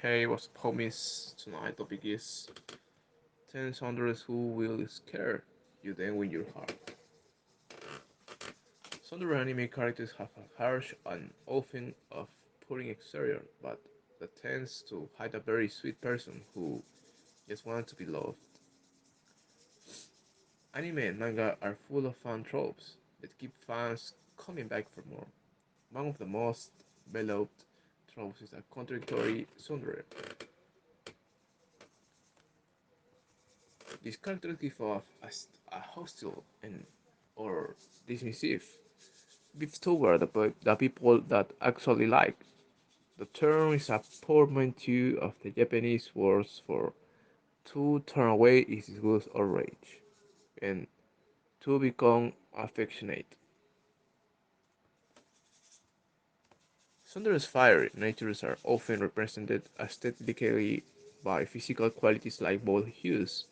Hey, what's up, homies? Tonight topic is 10 Tsunderes who will scare you then win your heart. Tsundere anime characters have a harsh and often off-putting exterior, but that tends to hide a very sweet person who just wants to be loved. Anime and manga are full of fan tropes that keep fans coming back for more. One of the most beloved tropes is a contradictory Tsundere. These characters give off a hostile and or dismissive vibes toward the people that actually like. The term is a portmanteau of the Japanese words for to turn away is disgust or rage, and to become affectionate. Thunder's fiery natures are often represented aesthetically by physical qualities like bold hues,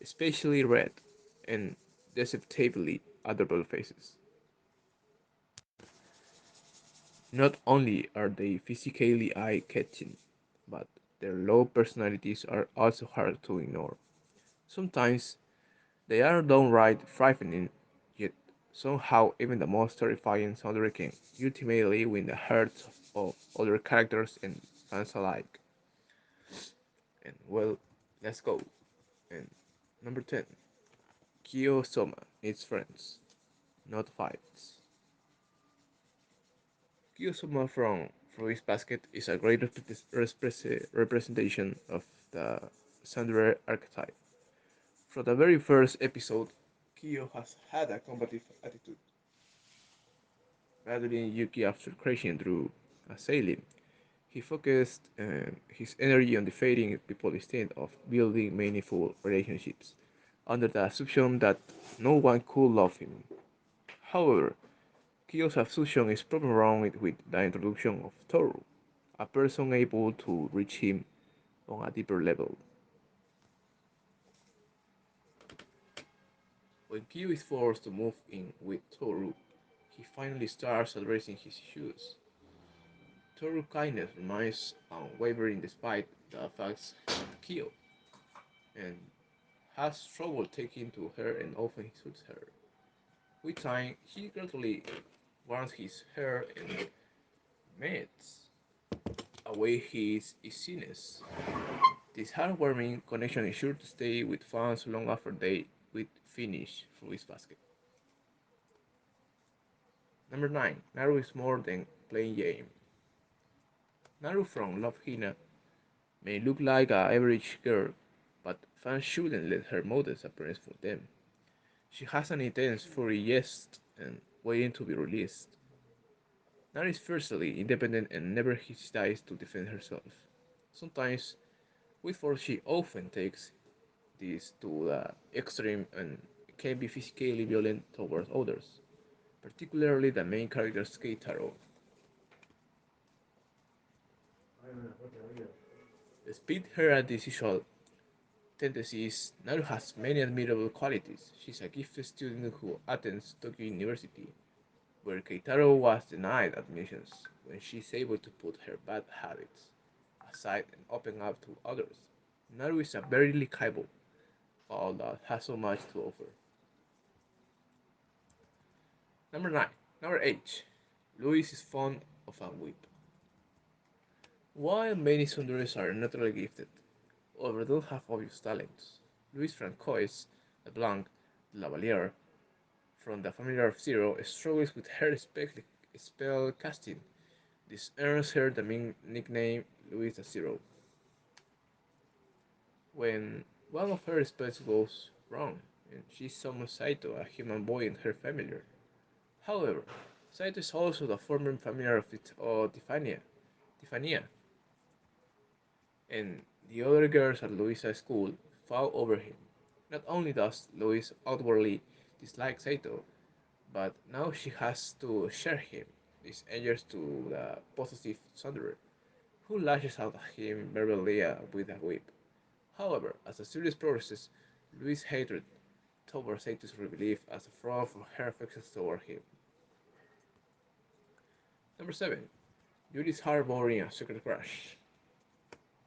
especially red, and deceptively adorable faces. Not only are they physically eye-catching, but their low personalities are also hard to ignore. Sometimes they are downright frightening, yet somehow even the most terrifying Tsundere can ultimately win the hearts of other characters and fans alike. And well, let's go. And number 10, Kyo Soma needs friends, not fights. Kyosuma from Fruits Basket is a great representation of the Tsundere archetype. From the very first episode, Kyo has had a combative attitude, battling Yuki after crashing through a sailing. He focused his energy on defeating people instead of building meaningful relationships, under the assumption that no one could love him. However, Kyo's assumption is proven wrong with the introduction of Toru, a person able to reach him on a deeper level. When Kyo is forced to move in with Toru, he finally starts addressing his issues. Toru's kindness remains unwavering despite the facts of Kyo, and has trouble taking to her and often insults her. With time, he gradually warms his hair and melts away his issiness. This heartwarming connection is sure to stay with fans long after they would finish Fruits Basket. Number 9. Naru is more than playing game. Naru from Love Hina may look like an average girl, but fans shouldn't let her modest appearance for them. She has an intense furry jest and waiting to be released. Naru is fiercely independent and never hesitates to defend herself. Sometimes, with force, she often takes this to the extreme and can be physically violent towards others, particularly the main character's Keitaro. Despite her antisocial tendencies, Naru has many admirable qualities. She's a gifted student who attends Tokyo University, where Keitaro was denied admissions when she's able to put her bad habits aside and open up to others. Naru is a very likable girl that has so much to offer. Number 9. Number 8. Louis is fond of a whip. While many Tsunderes are naturally gifted, or don't have obvious talents, Louis Francois, the Blanc, the Lavalier, from the family of Zero, struggles with her spell casting. This earns her the nickname Louis the Zero. When one of her spells goes wrong, and she summons Saito, a human boy, and her familiar. However, Saito is also the former familiar of Tiffania, and the other girls at Louisa's school fall over him. Not only does Louise outwardly dislike Saito, but now she has to share him. This angers to the possessive Tsundere, who lashes out at him verbally with a whip. However, as the series progresses, Louise's hatred towards Sato's relief as a fraud for her affections toward him. Number 7. Yuri's harboring a secret crush.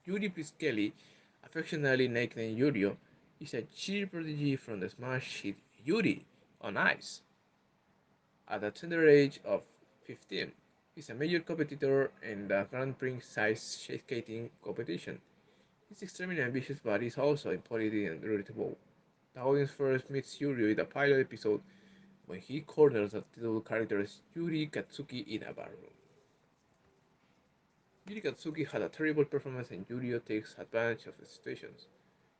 Yuri Piskelly, affectionately nicknamed Yurio, is a cheer prodigy from the smash hit Yuri on Ice. At the tender age of 15, he's a major competitor in the Grand Prix size skating competition. He's extremely ambitious but is also impolite and irritable. The audience first meets Yuri in the pilot episode when he corners the title character Yuri Katsuki in a barroom. Yuri Katsuki had a terrible performance and Yuri takes advantage of the situations.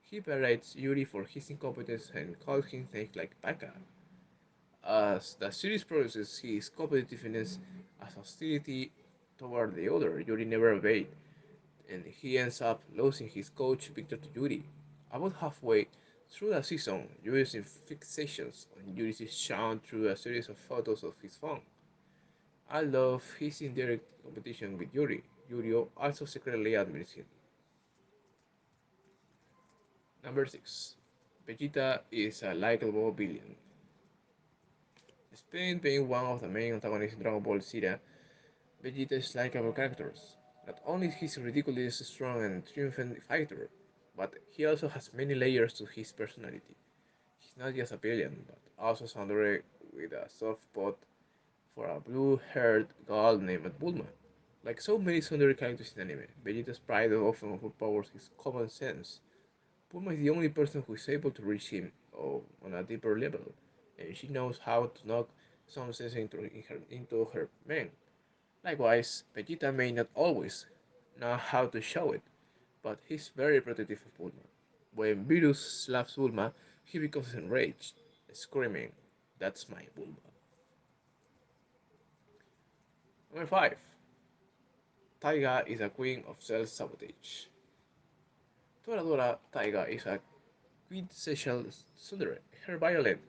He berates Yuri for his incompetence and calls him things like Baka. As the series progresses, his competitiveness as hostility toward the other Yuri never evade, and he ends up losing his coach Victor to Yuri. About halfway through the season, Yuri's fixations on Yuri is shown through a series of photos of his phone. I love his indirect competition with Yuri. Yuri also secretly admires him. Number 6. Vegeta is a likable villain. Despite being one of the main antagonists in Dragon Ball Z, Vegeta is likable character. Not only is he a ridiculously strong and triumphant fighter, but he also has many layers to his personality. He's not just a villain, but also Tsundere with a soft spot for a blue-haired girl named Bulma. Like so many Tsundere characters in anime, Vegeta's pride often overpowers his common sense. Bulma is the only person who is able to reach him on a deeper level, and she knows how to knock some sense into her men. Likewise, Vegeta may not always know how to show it, but he's very protective of Bulma. When Virus slaps Bulma, he becomes enraged, screaming, "That's my Bulma." Number 5. Taiga is a queen of self-sabotage. Toradora Taiga is a quintessential Tsundere. Her violent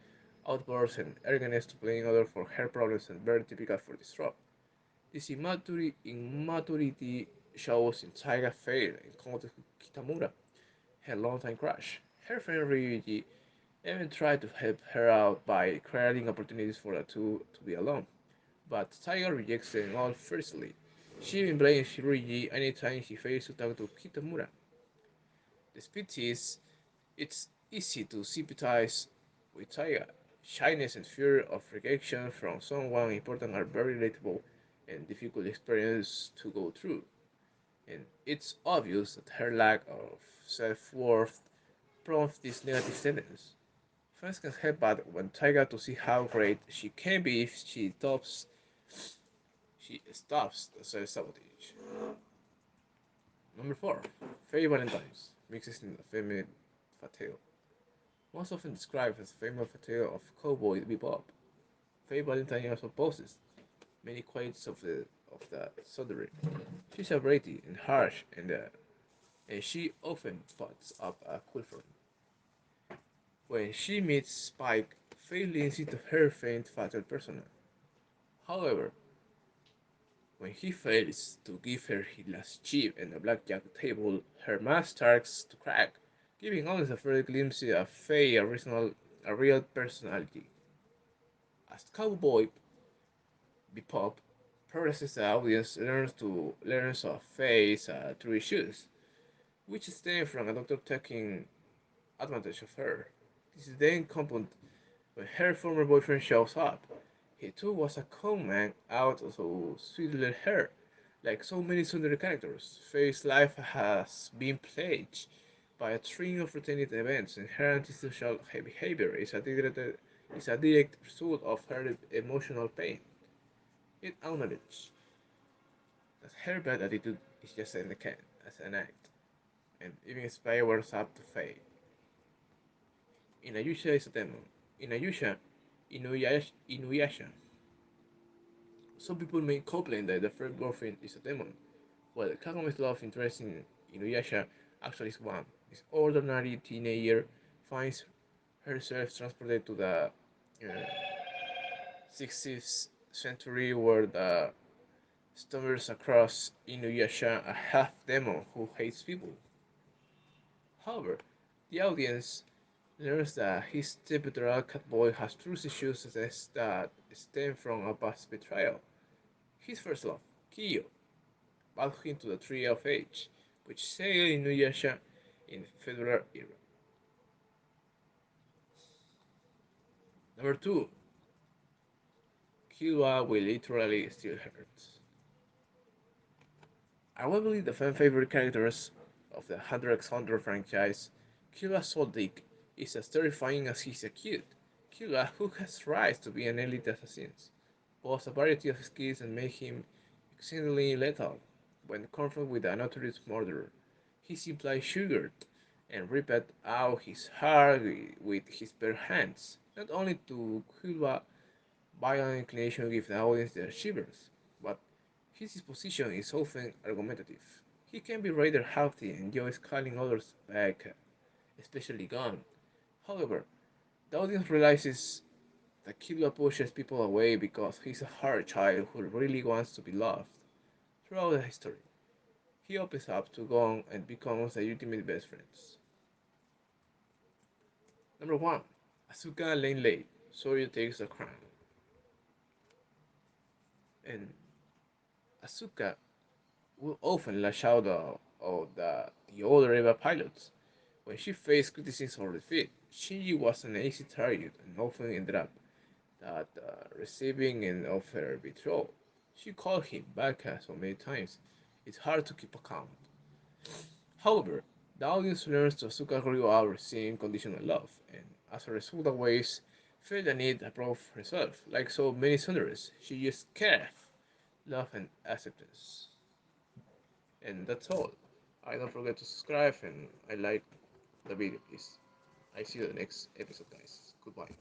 outbursts and arrogance to blame others for her problems are very typical for this trope. This immaturity shows in Taiga's failure in contact with Kitamura, her longtime crush. Her friend Ryuji even tried to help her out by creating opportunities for the two to be alone, but Taiga rejects them all fiercely. She even blames Ryuji anytime he fails to talk to Kitamura. The speech is it's easy to sympathize with Taiga. Shyness and fear of rejection from someone important are very relatable and difficult experience to go through. And it's obvious that her lack of self-worth prompts this negative tendency. Fans can help but when Taiga to see how great she can be if she stops the self-sabotage. Number 4. Faye Valentine's mixes in the feminine fatale. Most often described as female fatale of cowboy bebop, Faye Valentine also possesses many qualities of the Tsundere. She's a bratty and harsh, and she often puts up a cool front. When she meets Spike, Faye leans into her faint fatal persona. However, when he fails to give her his last chip and the blackjack table, her mask starts to crack, giving us a further glimpse of Faye, a real personality. As Cowboy Bebop progresses, the audience learns of Faye's true issues, which stem from a doctor taking advantage of her. This is then compounded when her former boyfriend shows up. He too was a con man out to swindle her. Like so many Tsundere characters, Faye's life has been plagued by a string of routine events, and her antisocial behavior is a direct result of her emotional pain. It acknowledges that her bad attitude is just as an act, and even spyware up to Faye. Inuyasha is a demon. Inuyasha, Inuyasha. Some people may complain that the first girlfriend is a demon, while Kagome's love interest in Inuyasha actually is one. This ordinary teenager finds herself transported to the 60th century where the stumbles across Inuyasha, a half demon who hates people. However, the audience learns that his typical catboy has trust issues that stem from a past betrayal. His first love, Kiyo, brought him to the tree of age, which sailed in Inuyasha in feudal era. Number 2, Killua will literally still hurt. Arguably the fan favorite characters of the Hunter x Hunter franchise, Killua Soldic is as terrifying as he's cute. Killua, who has rise to be an elite assassin, boasts a variety of skills and make him exceedingly lethal when confronted with a notorious murderer. He simply sugared and ripped out his heart with his bare hands, not only to Killua violent inclination give the audience their shivers, but his disposition is often argumentative. He can be rather haughty and enjoys calling others back, especially Gon. However, the audience realizes that Killua pushes people away because he's a hard child who really wants to be loved. Throughout the history, he opens up to Gon and becomes the ultimate best friends. Number 1. Asuka Lane Late. Soryu takes the crown. And Asuka will often lash out the other Eva pilots. When she faced criticism or defeat, Shinji was an easy target and often ended up receiving an offer betrayal. She called him baka so many times, it's hard to keep account. However, the audience learns that Asuka grew up receiving conditional love, and as a result always felt the need to prove herself. Like so many Tsunderes, she used care, love and acceptance. And that's all. I don't forget to subscribe and I like the video please. I see you in the next episode guys. Goodbye.